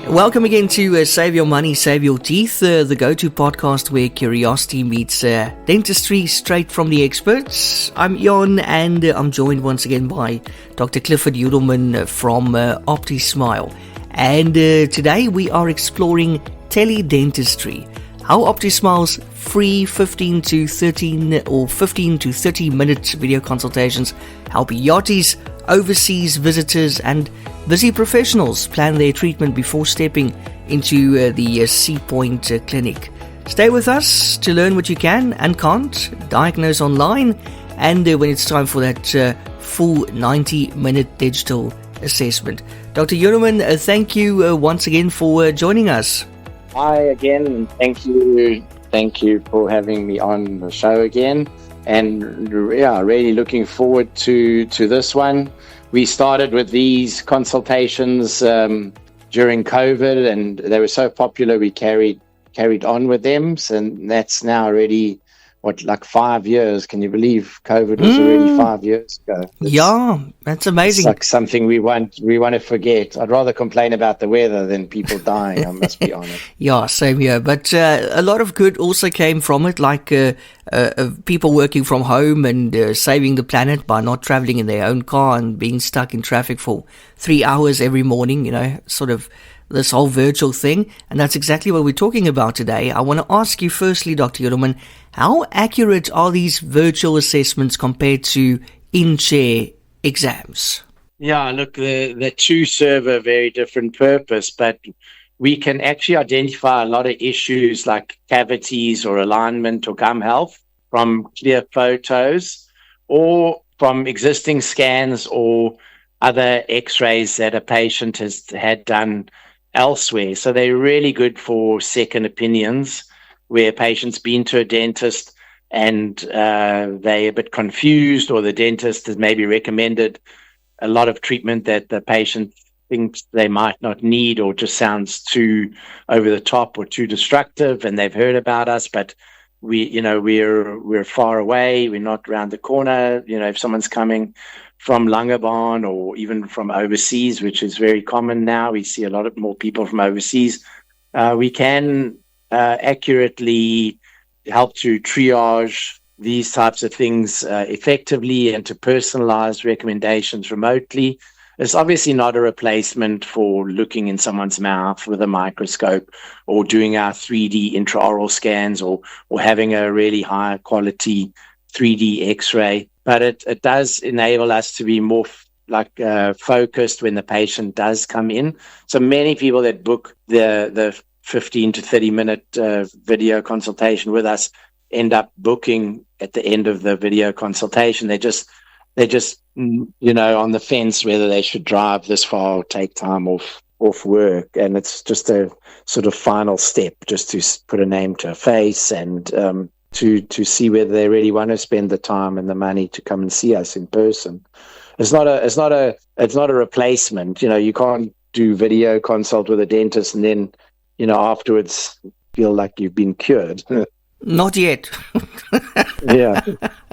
Welcome again to Save Your Money, Save Your Teeth, the go-to podcast where curiosity meets dentistry straight from the experts. I'm Jon, and I'm joined once again by Dr. Clifford Yudelman from OptiSmile. And today we are exploring teledentistry, how OptiSmile's free 15 to 30 minute video consultations help yachties, overseas visitors and busy professionals plan their treatment before stepping into the Sea Point clinic. Stay with us to learn what you can and can't diagnose online, and when it's time for that full 90-minute digital assessment. Dr. Yudelman, thank you once again for joining us. Hi again, and thank you for having me on the show again. And yeah, really looking forward to this one. We started with these consultations during COVID, and they were so popular we carried on with them. And that's now already, like 5 years. Can you believe COVID was already 5 years ago? Yeah, that's amazing. It's like something we want to forget. I'd rather complain about the weather than people dying, I must be honest. Yeah, same here. But a lot of good also came from it, like people working from home and saving the planet by not traveling in their own car and being stuck in traffic for 3 hours every morning, sort of this whole virtual thing. And that's exactly what we're talking about today. I want to ask you firstly, Dr. Yudelman, how accurate are these virtual assessments compared to in-chair exams? Yeah, look, the two serve a very different purpose, but we can actually identify a lot of issues like cavities or alignment or gum health from clear photos or from existing scans or other x-rays that a patient has had done elsewhere. So they're really good for second opinions where a patient's been to a dentist and they're a bit confused, or the dentist has maybe recommended a lot of treatment that the patient thinks they might not need, or just sounds too over the top or too destructive, and they've heard about us, but we're far away, we're not around the corner. If someone's coming from Langebaan or even from overseas, which is very common now, we see a lot more people from overseas, we can accurately help to triage these types of things effectively and to personalize recommendations remotely. It's obviously not a replacement for looking in someone's mouth with a microscope or doing our 3D intraoral scans or having a really high quality 3D x-ray. But it does enable us to be more focused when the patient does come in. So many people that book the 15 to 30 minute video consultation with us end up booking at the end of the video consultation. They're just on the fence whether they should drive this far or take time off work, and it's just a sort of final step just to put a name to a face and to see whether they really want to spend the time and the money to come and see us in person. It's not a replacement. You can't do video consult with a dentist and then afterwards feel like you've been cured. Not yet. yeah,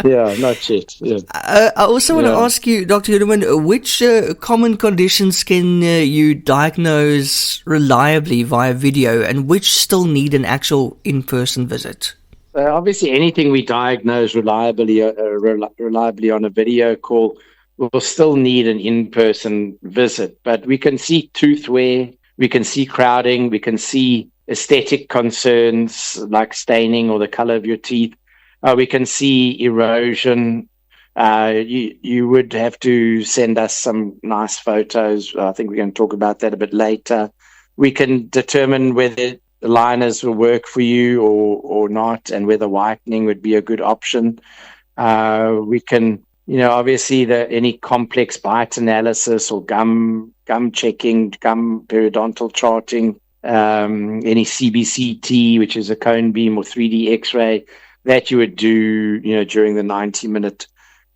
not yet. Yeah. I also want to ask you, Dr. Yudelman, which common conditions can you diagnose reliably via video, and which still need an actual in-person visit? Obviously, anything we diagnose reliably on a video call will still need an in-person visit. But we can see tooth wear, we can see crowding, we can see aesthetic concerns like staining or the color of your teeth. We can see erosion. You would have to send us some nice photos. I think we're going to talk about that a bit later. We can determine whether the liners will work for you or not, and whether whitening would be a good option. We can, obviously any complex bite analysis or gum checking, gum periodontal charting, any CBCT, which is a cone beam or 3D x-ray, that you would do, during the 90-minute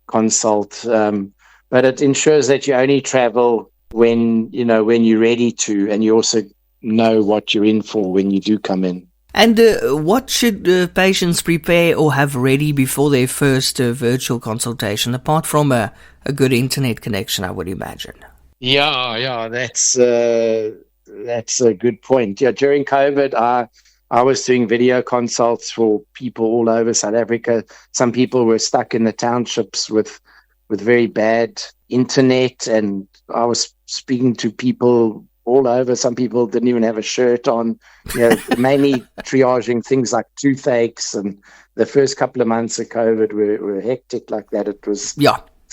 consult. But it ensures that you only travel when you're ready to, and you also know what you're in for when you do come in. And what should patients prepare or have ready before their first virtual consultation, apart from a good internet connection, I would imagine? Yeah, that's That's a good point. Yeah, during COVID, I was doing video consults for people all over South Africa. Some people were stuck in the townships with very bad internet, and I was speaking to people all over. Some people didn't even have a shirt on. Mainly triaging things like toothaches, and the first couple of months of COVID were hectic like that. It's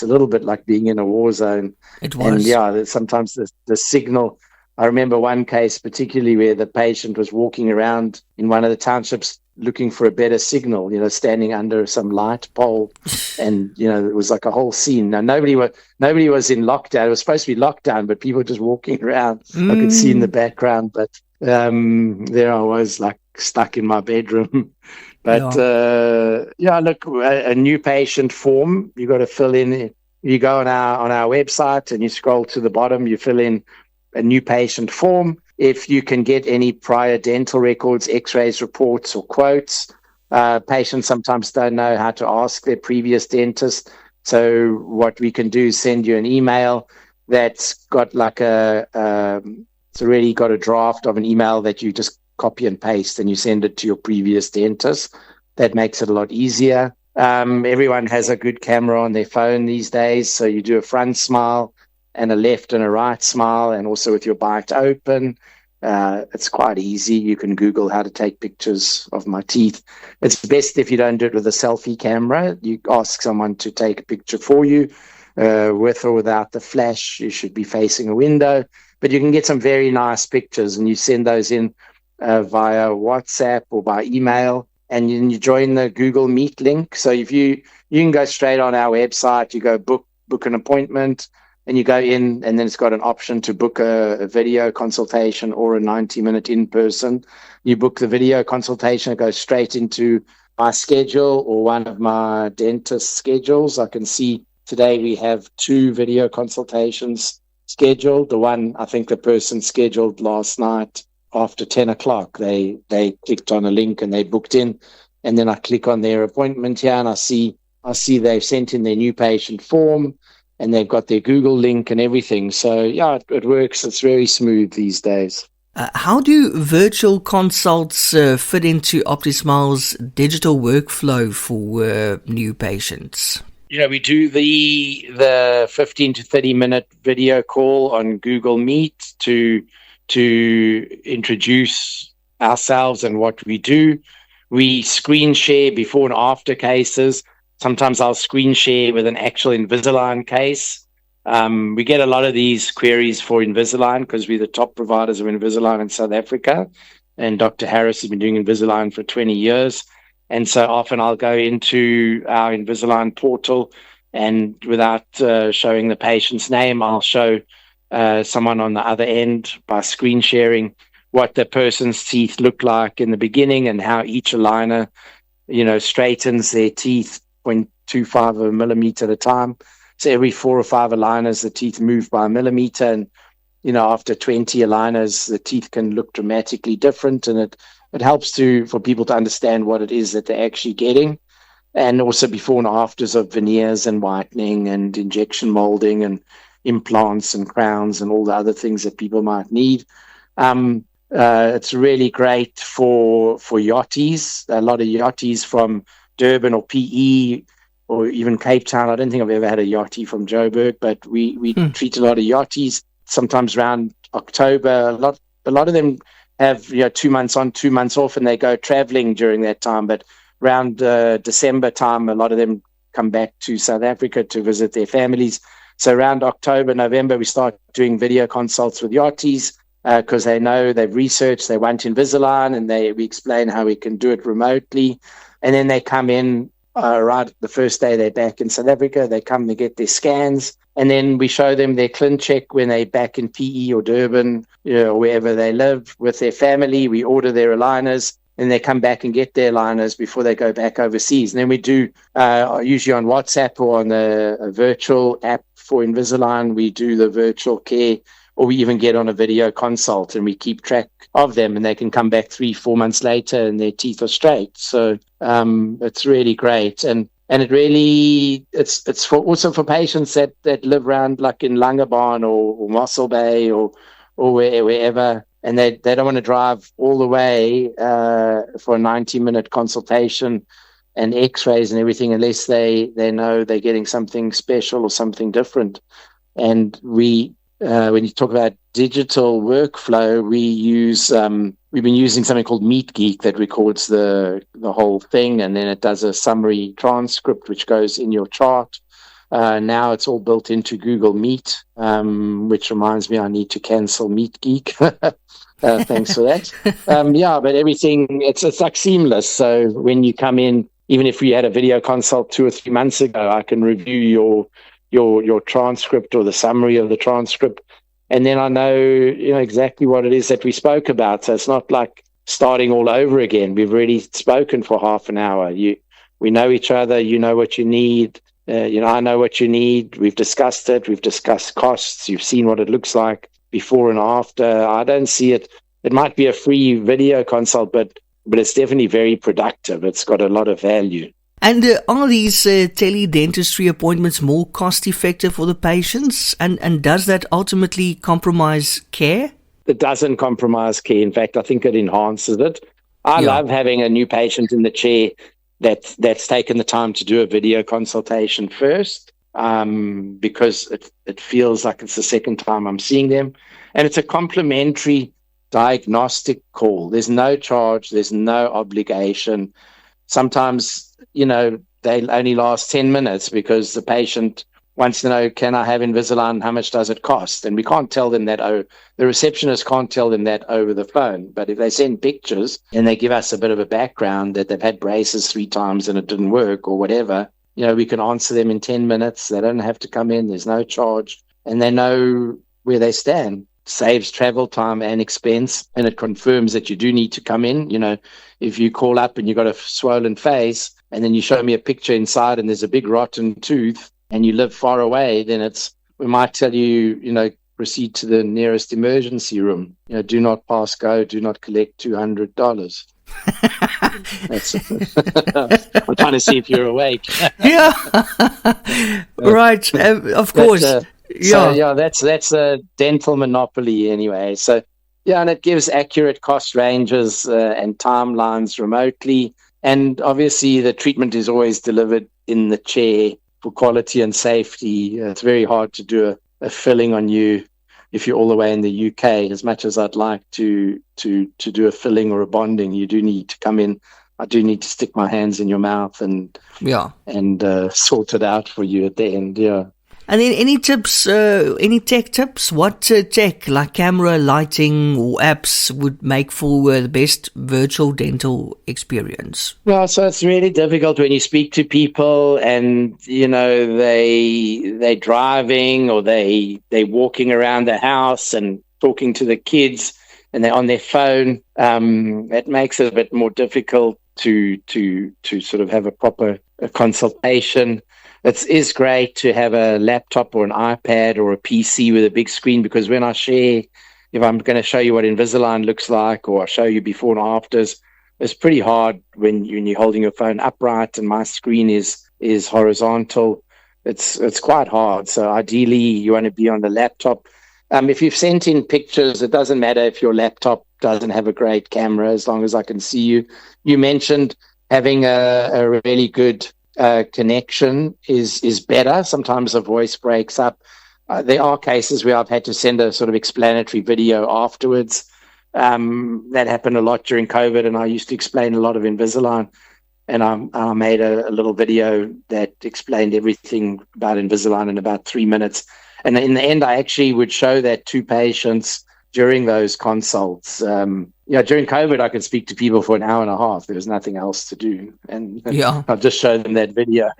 a little bit like being in a war zone. It was. And sometimes the signal. I remember one case particularly where the patient was walking around in one of the townships looking for a better signal, standing under some light pole. And, it was like a whole scene. Now, nobody was in lockdown. It was supposed to be lockdown, but people were just walking around. I could see in the background, but there I was, like, stuck in my bedroom. But, look, a new patient form, you got to fill in. You go on our website and you scroll to the bottom, you fill in a new patient form. If you can get any prior dental records, x-rays, reports, or quotes. Patients sometimes don't know how to ask their previous dentist. So what we can do is send you an email that's got like it's already got a draft of an email that you just copy and paste and you send it to your previous dentist. That makes it a lot easier. Everyone has a good camera on their phone these days. So you do a front smile and a left and a right smile, and also with your bite open. It's quite easy. You can Google how to take pictures of my teeth. It's best if you don't do it with a selfie camera. You ask someone to take a picture for you, with or without the flash. You should be facing a window, but you can get some very nice pictures, and you send those in via WhatsApp or by email, and you join the Google Meet link. So if you can go straight on our website, you go book an appointment, and you go in, and then it's got an option to book a video consultation or a 90-minute in-person. You book the video consultation, it goes straight into my schedule or one of my dentist schedules. I can see today we have 2 video consultations scheduled. The one, I think the person scheduled last night after 10 o'clock. They clicked on a link and they booked in, and then I click on their appointment here, and I see they've sent in their new patient form, and they've got their Google link and everything. So, it works. It's very smooth these days. How do virtual consults fit into OptiSmile's digital workflow for new patients? We do the 15 to 30-minute video call on Google Meet to introduce ourselves and what we do. We screen share before and after cases. Sometimes I'll screen share with an actual Invisalign case. We get a lot of these queries for Invisalign because we're the top providers of Invisalign in South Africa. And Dr. Harris has been doing Invisalign for 20 years. And so often I'll go into our Invisalign portal, and without showing the patient's name, I'll show someone on the other end by screen sharing what the person's teeth look like in the beginning and how each aligner, straightens their teeth 0.25 of a millimeter at a time. So every 4 or 5 aligners, the teeth move by a millimeter. And, after 20 aligners, the teeth can look dramatically different. And it helps for people to understand what it is that they're actually getting. And also before and afters of veneers and whitening and injection molding and implants and crowns and all the other things that people might need. It's really great for yachties. A lot of yachties from Durban or PE or even Cape Town. I don't think I've ever had a yachty from Joburg, but we treat a lot of yachties. Sometimes around October, a lot of them have 2 months on, 2 months off, and they go traveling during that time. But around December time, a lot of them come back to South Africa to visit their families. So around October, November, we start doing video consults with yachties because they know they've researched, they want Invisalign, and we explain how we can do it remotely. And then they come in right the first day they're back in South Africa. They come to get their scans, and then we show them their clin check when they're back in PE or Durban, or wherever they live with their family. We order their aligners, and they come back and get their aligners before they go back overseas. And then we do, usually on WhatsApp or on a virtual app for Invisalign, we do the virtual care, or we even get on a video consult and we keep track of them, and they can come back 3-4 months later and their teeth are straight. So it's really great. And it really, it's also for patients that live around like in Langebaan or Mossel Bay or or wherever, and they don't want to drive all the way for a 90-minute consultation and x-rays and everything unless they know they're getting something special or something different. And we, when you talk about digital workflow, we've been using something called MeetGeek that records the whole thing, and then it does a summary transcript which goes in your chart. Now it's all built into Google Meet, which reminds me I need to cancel MeetGeek. Thanks for that. But everything, it's like seamless. So when you come in, even if we had a video consult 2 or 3 months ago, I can review your transcript or the summary of the transcript, and then I know exactly what it is that we spoke about. So it's not like starting all over again. We've already spoken for half an hour. We know each other. You know what you need. I know what you need. We've discussed it. We've discussed costs. You've seen what it looks like before and after. I don't see it. It might be a free video consult, but it's definitely very productive. It's got a lot of value. And are these tele-dentistry appointments more cost-effective for the patients? And does that ultimately compromise care? It doesn't compromise care. In fact, I think it enhances it. I love having a new patient in the chair that's taken the time to do a video consultation first, because it feels like it's the second time I'm seeing them. And it's a complimentary diagnostic call. There's no charge. There's no obligation. Sometimes, they only last 10 minutes because the patient wants to know, can I have Invisalign? How much does it cost? And we can't tell them that. The receptionist can't tell them that over the phone. But if they send pictures and they give us a bit of a background that they've had braces 3 times and it didn't work or whatever, we can answer them in 10 minutes. They don't have to come in. There's no charge. And they know where they stand. Saves travel time and expense, and it confirms that you do need to come in. If you call up and you've got a swollen face and then you show me a picture inside and there's a big rotten tooth and you live far away, then we might tell you, proceed to the nearest emergency room. Do not pass go, do not collect $200. I'm trying to see if you're awake. Yeah. Right. Of course. That's a dental monopoly anyway. So, and it gives accurate cost ranges and timelines remotely. And obviously the treatment is always delivered in the chair for quality and safety. It's very hard to do a filling on you if you're all the way in the UK. As much as I'd like to do a filling or a bonding, you do need to come in. I do need to stick my hands in your mouth and sort it out for you at the end. Yeah. And then any tips, any tech tips? What tech, like camera, lighting, or apps would make for the best virtual dental experience? Well, so it's really difficult when you speak to people and, they're driving or they're walking around the house and talking to the kids and they're on their phone. It makes it a bit more difficult to sort of have a proper consultation. It is great to have a laptop or an iPad or a PC with a big screen, because when I share, if I'm going to show you what Invisalign looks like or I'll show you before and afters, it's pretty hard when you're holding your phone upright and my screen is horizontal. It's quite hard. So ideally, you want to be on the laptop. If you've sent in pictures, it doesn't matter if your laptop doesn't have a great camera, as long as I can see you. You mentioned having a really good connection is better. Sometimes the voice breaks up. There are cases where I've had to send a sort of explanatory video afterwards. That happened a lot during COVID, and I used to explain a lot of Invisalign, and I made a little video that explained everything about Invisalign in about 3 minutes. And in the end, I actually would show that to patients during those consults. During COVID, I could speak to people for an hour and a half. There was nothing else to do. And I'll just show them that video.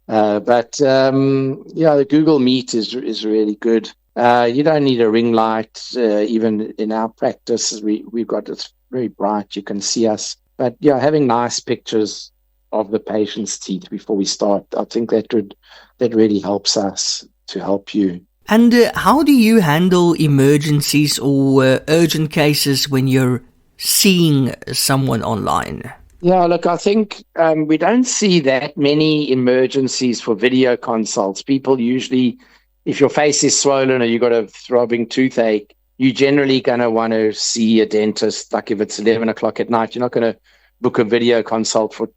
But the Google Meet is really good. You don't need a ring light. Even in our practice, we've got it's very bright. You can see us. But having nice pictures of the patient's teeth before we start, I think that really helps us to help you. And how do you handle emergencies or urgent cases when you're seeing someone online? Yeah, look, I think we don't see that many emergencies for video consults. People usually, if your face is swollen or you've got a throbbing toothache, you're generally going to want to see a dentist. Like if it's 11 o'clock at night, you're not going to book a video consult for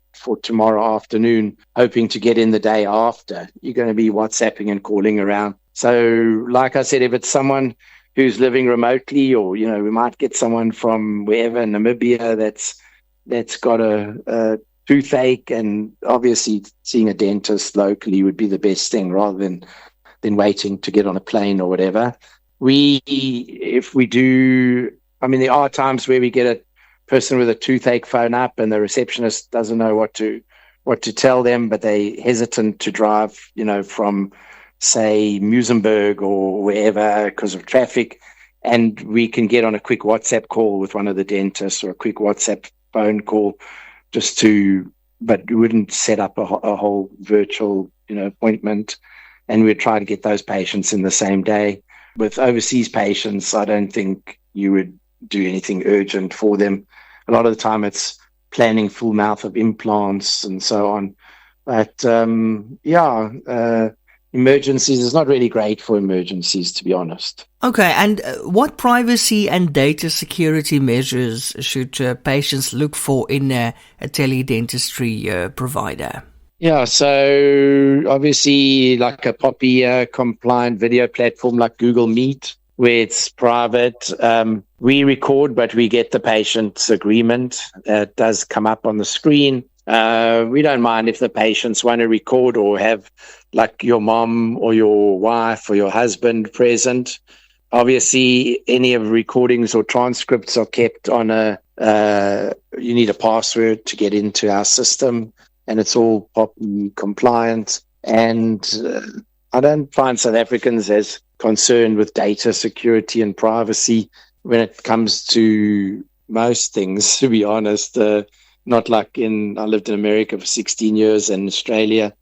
tomorrow afternoon, hoping to get in the day after. You're going to be WhatsApping and calling around. So like I said, if it's someone who's living remotely, or, we might get someone from wherever, Namibia, that's got a toothache, and obviously seeing a dentist locally would be the best thing rather than waiting to get on a plane or whatever. If we do, there are times where we get a person with a toothache phone up and the receptionist doesn't know what to tell them, but they're hesitant to drive, from, say, Muizenberg or wherever because of traffic. And we can get on a quick WhatsApp call with one of the dentists, or a quick WhatsApp phone call but we wouldn't set up a whole virtual, appointment. And we'd try to get those patients in the same day. With overseas patients, I don't think you would do anything urgent for them. A lot of the time it's planning full mouth of implants and so on. But emergencies is not really great for emergencies, to be honest. Okay, and what privacy and data security measures should patients look for in a teledentistry provider? Yeah, so obviously like a POPI compliant video platform like Google Meet, where it's private. We record, but we get the patient's agreement. It does come up on the screen. We don't mind if the patients want to record or have like your mom or your wife or your husband present. Obviously, any of recordings or transcripts are kept on you need a password to get into our system, and it's all POPI compliant. And I don't find South Africans as concerned with data security and privacy when it comes to most things, to be honest. Not like I lived in America for 16 years, and Australia,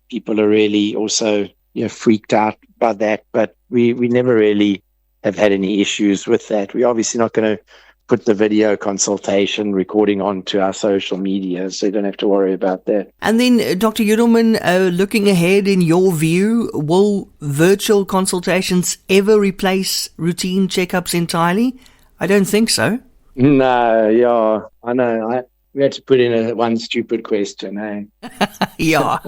people are really also freaked out by that. But we never really have had any issues with that. We're obviously not going to put the video consultation recording onto our social media, so you don't have to worry about that. And then, Dr. Yudelman, looking ahead, in your view, will virtual consultations ever replace routine checkups entirely? I don't think so. No, yeah, I know. We had to put in one stupid question, eh? Yeah.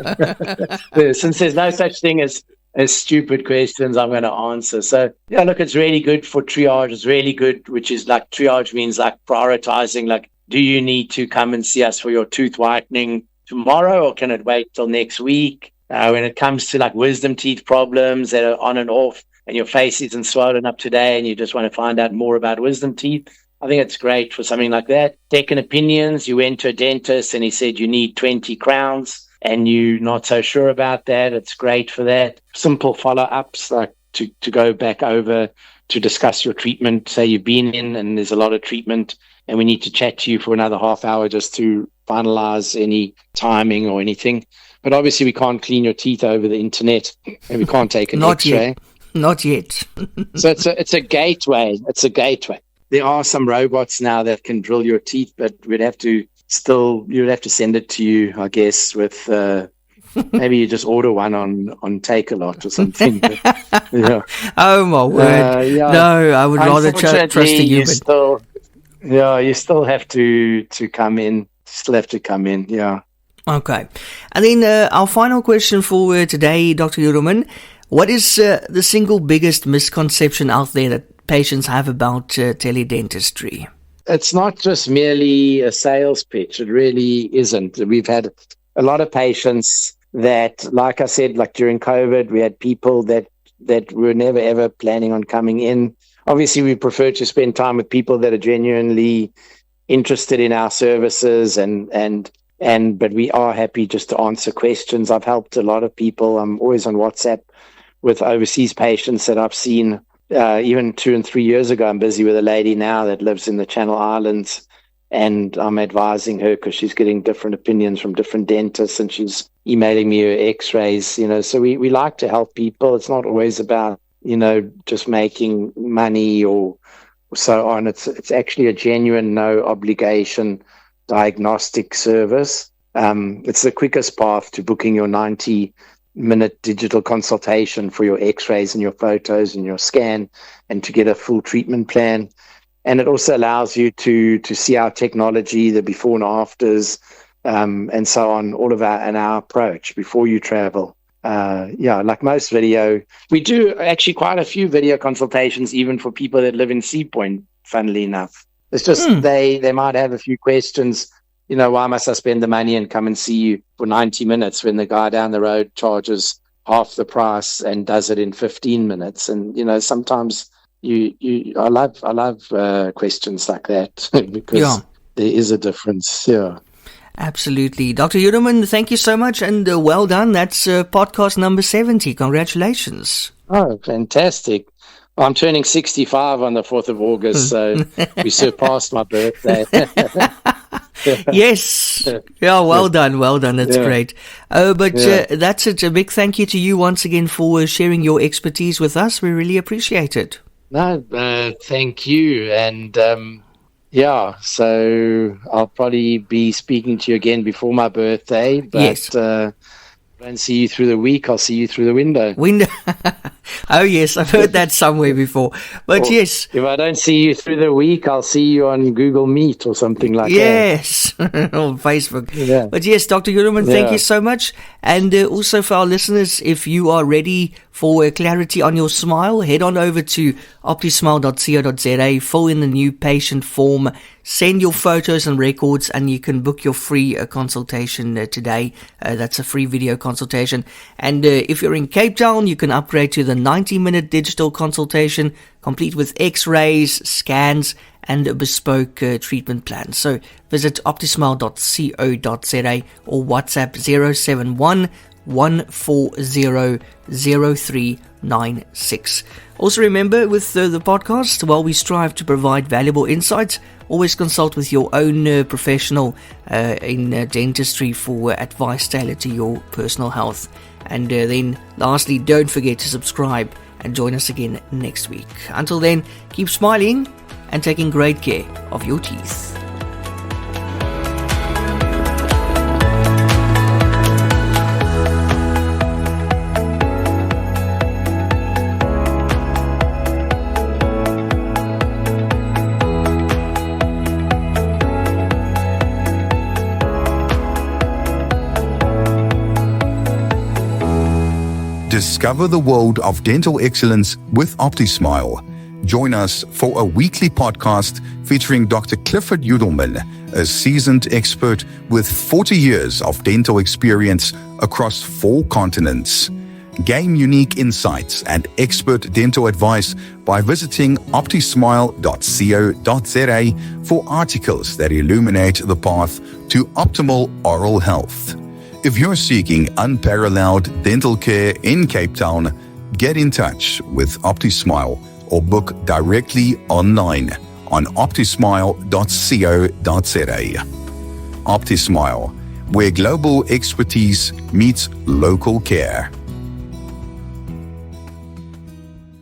Since there's no such thing as stupid questions, I'm going to answer. So, yeah, look, it's really good for triage. It's really good, which is like triage means like prioritizing, like, do you need to come and see us for your tooth whitening tomorrow, or can it wait till next week? When it comes to like wisdom teeth problems that are on and off, and your face isn't swollen up today and you just want to find out more about wisdom teeth, I think it's great for something like that. Second opinions, you went to a dentist and he said you need 20 crowns and you're not so sure about that. It's great for that. Simple follow-ups, like to go back over to discuss your treatment. Say you've been in and there's a lot of treatment and we need to chat to you for another half hour just to finalize any timing or anything. But obviously we can't clean your teeth over the internet, and we can't take an X-ray. Not yet. So it's a gateway. It's a gateway. There are some robots now that can drill your teeth, but you'd have to send it to you, I guess, with maybe you just order one on Takealot or something. But, yeah. Oh my word! Yeah. No, I would rather trust a human. You still have to come in. Still have to come in. Yeah. Okay, and then our final question for today, Dr. Yudelman. What is the single biggest misconception out there that patients have about teledentistry? It's not just merely a sales pitch. It really isn't. We've had a lot of patients that, like I said, like during COVID, we had people that were never ever planning on coming in. Obviously, we prefer to spend time with people that are genuinely interested in our services, but we are happy just to answer questions. I've helped a lot of people. I'm always on WhatsApp with overseas patients that I've seen. Even 2 and 3 years ago, I'm busy with a lady now that lives in the Channel Islands, and I'm advising her because she's getting different opinions from different dentists, and she's emailing me her x-rays, so we like to help people. It's not always about, just making money or so on. It's actually a genuine, no obligation diagnostic service. It's the quickest path to booking your 90 90-minute digital consultation for your x-rays and your photos and your scan, and to get a full treatment plan. And it also allows you to see our technology, the before and afters, and so on, all of our approach before you travel. Like most video, we do actually quite a few video consultations, even for people that live in Sea Point, funnily enough. It's just they might have a few questions. Why must I spend the money and come and see you for 90 minutes when the guy down the road charges half the price and does it in 15 minutes? And, sometimes I love questions like that because there is a difference. Yeah. Absolutely. Dr. Yudelman, thank you so much, and well done. That's podcast number 70. Congratulations. Oh, fantastic. I'm turning 65 on the 4th of August, so we surpassed my birthday. Yes. Yeah, well done. Well done. That's great. That's it. A big thank you to you once again for sharing your expertise with us. We really appreciate it. No, thank you. And so I'll probably be speaking to you again before my birthday. But yes. I don't see you through the week, I'll see you through the window. Oh, yes, I've heard that somewhere before. But yes. If I don't see you through the week, I'll see you on Google Meet or something like that. Yes, on Facebook. Yeah. But yes, Dr. Yudelman, thank you so much. And also for our listeners, if you are ready for clarity on your smile, head on over to optismile.co.za, fill in the new patient form, send your photos and records, and you can book your free consultation today. That's a free video consultation. And if you're in Cape Town, you can upgrade to the 90-minute digital consultation, complete with x-rays, scans, and a bespoke treatment plan. So visit optismile.co.za or WhatsApp 071 140 0396. Also remember, with the podcast, while we strive to provide valuable insights, always consult with your own professional in dentistry for advice tailored to your personal health. And then lastly, don't forget to subscribe and join us again next week. Until then, keep smiling and taking great care of your teeth. Discover the world of dental excellence with OptiSmile. Join us for a weekly podcast featuring Dr. Clifford Yudelman, a seasoned expert with 40 years of dental experience across 4 continents. Gain unique insights and expert dental advice by visiting optismile.co.za for articles that illuminate the path to optimal oral health. If you're seeking unparalleled dental care in Cape Town, get in touch with OptiSmile or book directly online on optismile.co.za. OptiSmile, where global expertise meets local care.